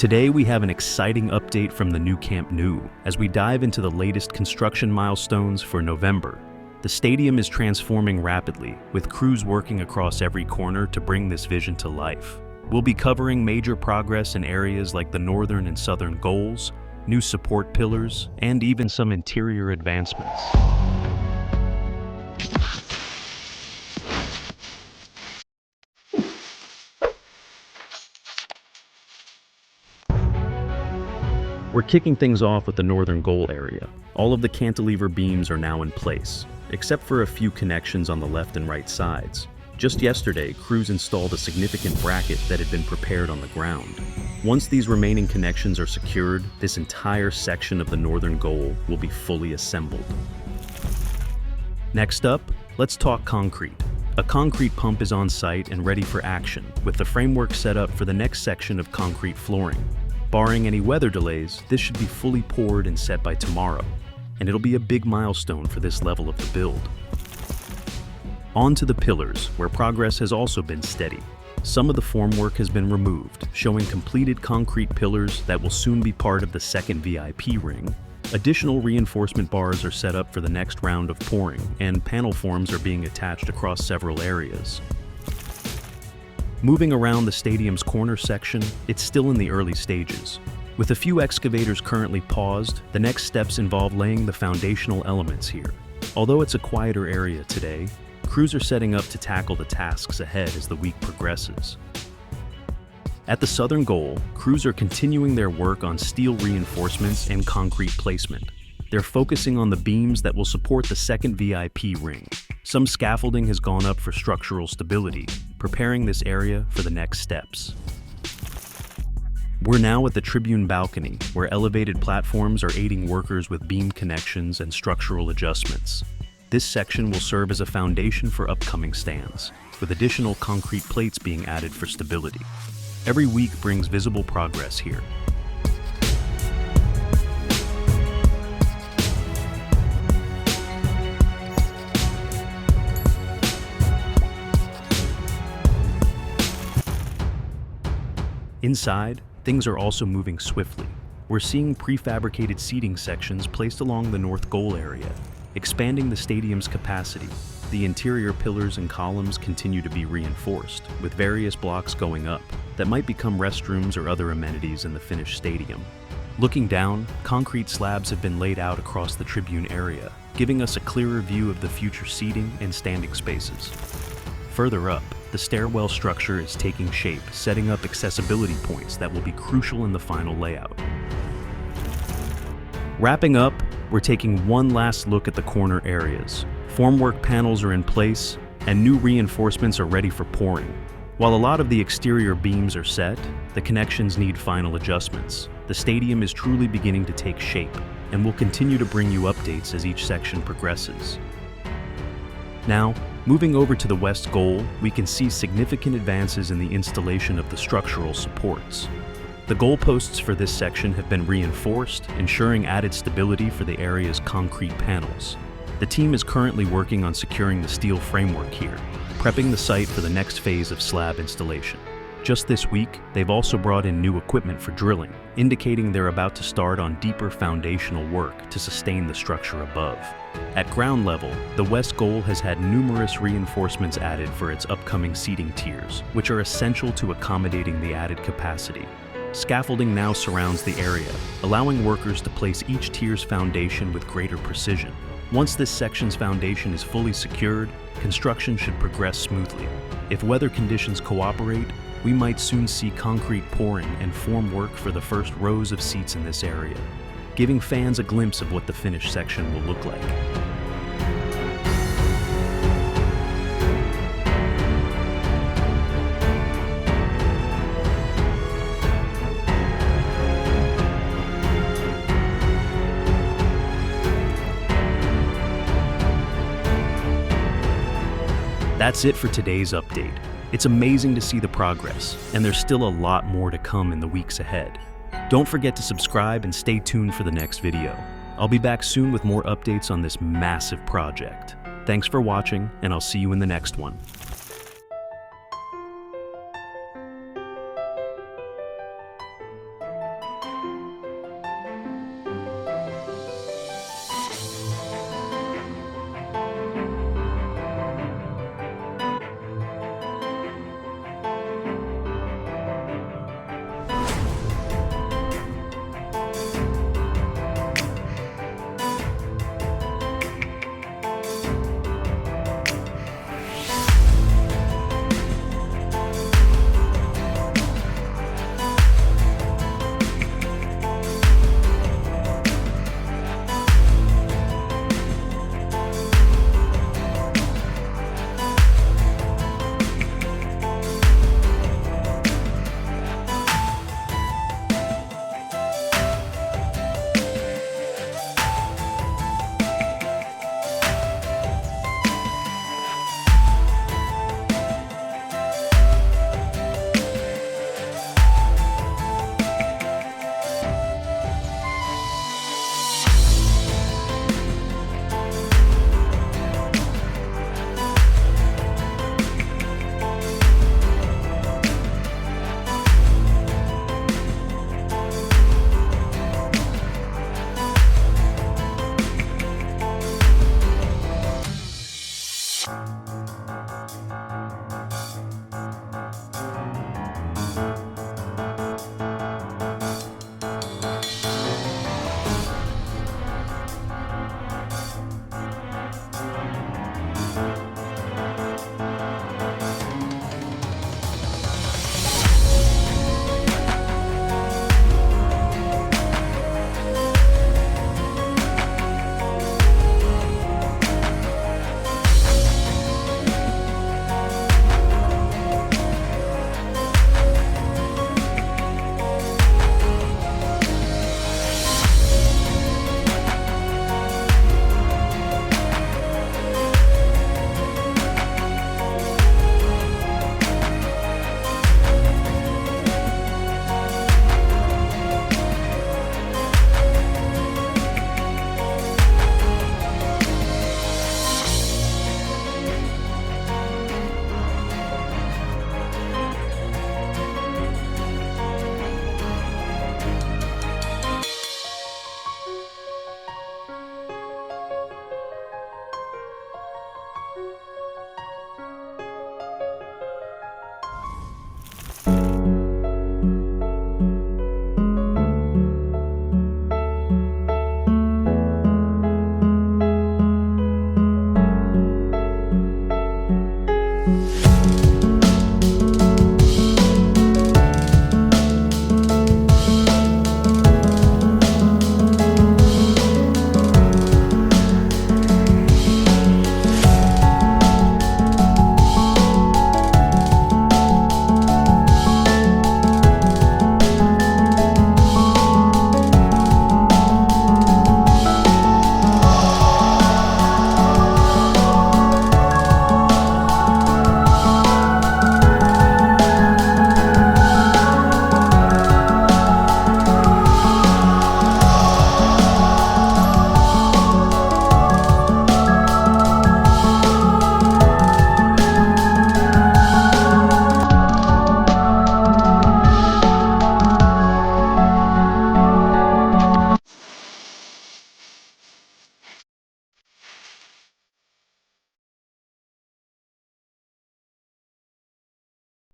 Today we have an exciting update from the new Camp Nou as we dive into the latest construction milestones for November. The stadium is transforming rapidly, with crews working across every corner to bring this vision to life. We'll be covering major progress in areas like the northern and southern goals, new support pillars, and even some interior advancements. We're kicking things off with the northern goal area. All of the cantilever beams are now in place, except for a few connections on the left and right sides. Just yesterday, crews installed a significant bracket that had been prepared on the ground. Once these remaining connections are secured, this entire section of the northern goal will be fully assembled. Next up, let's talk concrete. A concrete pump is on site and ready for action, with the framework set up for the next section of concrete flooring. Barring any weather delays, this should be fully poured and set by tomorrow, and it'll be a big milestone for this level of the build. On to the pillars, where progress has also been steady. Some of the formwork has been removed, showing completed concrete pillars that will soon be part of the second VIP ring. Additional reinforcement bars are set up for the next round of pouring, and panel forms are being attached across several areas. Moving around the stadium's corner section, it's still in the early stages. With a few excavators currently paused, the next steps involve laying the foundational elements here. Although it's a quieter area today, crews are setting up to tackle the tasks ahead as the week progresses. At the southern goal, crews are continuing their work on steel reinforcements and concrete placement. They're focusing on the beams that will support the second VIP ring. Some scaffolding has gone up for structural stability, preparing this area for the next steps. We're now at the Tribune balcony, where elevated platforms are aiding workers with beam connections and structural adjustments. This section will serve as a foundation for upcoming stands, with additional concrete plates being added for stability. Every week brings visible progress here. Inside, things are also moving swiftly. We're seeing prefabricated seating sections placed along the north goal area, expanding the stadium's capacity. The interior pillars and columns continue to be reinforced, with various blocks going up that might become restrooms or other amenities in the finished stadium. Looking down, concrete slabs have been laid out across the Tribune area, giving us a clearer view of the future seating and standing spaces. Further up, the stairwell structure is taking shape, setting up accessibility points that will be crucial in the final layout. Wrapping up, we're taking one last look at the corner areas. Formwork panels are in place, and new reinforcements are ready for pouring. While a lot of the exterior beams are set, the connections need final adjustments. The stadium is truly beginning to take shape, and we'll continue to bring you updates as each section progresses. Now, moving over to the west goal, we can see significant advances in the installation of the structural supports. The goalposts for this section have been reinforced, ensuring added stability for the area's concrete panels. The team is currently working on securing the steel framework here, prepping the site for the next phase of slab installation. Just this week, they've also brought in new equipment for drilling, indicating they're about to start on deeper foundational work to sustain the structure above. At ground level, the west goal has had numerous reinforcements added for its upcoming seating tiers, which are essential to accommodating the added capacity. Scaffolding now surrounds the area, allowing workers to place each tier's foundation with greater precision. Once this section's foundation is fully secured, construction should progress smoothly. If weather conditions cooperate, we might soon see concrete pouring and form work for the first rows of seats in this area, giving fans a glimpse of what the finished section will look like. That's it for today's update. It's amazing to see the progress, and there's still a lot more to come in the weeks ahead. Don't forget to subscribe and stay tuned for the next video. I'll be back soon with more updates on this massive project. Thanks for watching, and I'll see you in the next one.